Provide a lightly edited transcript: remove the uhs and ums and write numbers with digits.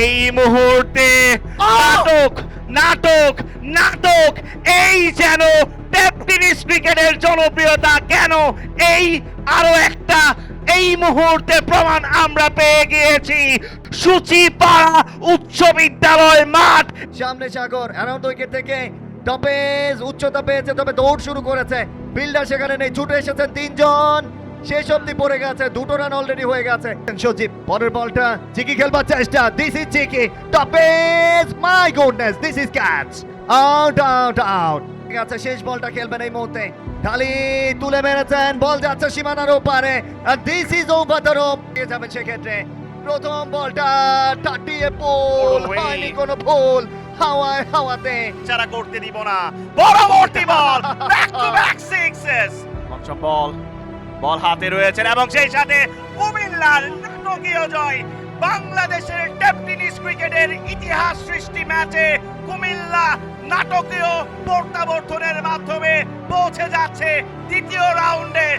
এই মুহূর্তে নাটক নাটক নাটক, এই যেন টেনিস ক্রিকেটের জনপ্রিয়তা কেন এই আরো একটা এই মুহূর্তে প্রমাণ আমরা পেয়ে গিয়েছি। সূচিপাড়া উচ্চ বিদ্যালয় মাঠ। সামনে সাগর অ্যারাউন্ড উইকেট থেকে টপেজ উচ্চতা পেয়েছে, তবে দৌড় শুরু করেছে। ফিল্ডার সেখানে নেই, ছুটে এসেছেন তিনজন, শেষ অব্দি পড়ে গেছে, দুটো রান অলরেডি হয়ে গেছে। সজীব পরের বলটা, চিকি খেলবার চেষ্টা, this is cheeky, top edge, my goodness, this is catch, out out out গেছে। শেষ বলটা খেলবেন এই মুহূর্তে, খালি তুলে মেরেছেন, বল যাচ্ছে সীমানার ওপারে, আর this is over the rope. যাবেন সেক্ষেত্রে প্রথম বলটা টাটিয়ে পোল, হয়নি কোনো ভুল, হাওয়ায় হাওয়াতে যারা করতে দিব না, পরবর্তী বল, ব্যাক টু ব্যাক সিক্সেস। পঞ্চম বল, বল হাতে রয়েছেন এবং সেই সাথে কুমিল্লার নাটকীয় জয়। বাংলাদেশের টেনিস ক্রিকেটের ইতিহাস সৃষ্টি ম্যাচে কুমিল্লা নাটকীয় প্রত্যাবর্তনের মাধ্যমে পৌঁছে যাচ্ছে দ্বিতীয় রাউন্ডে।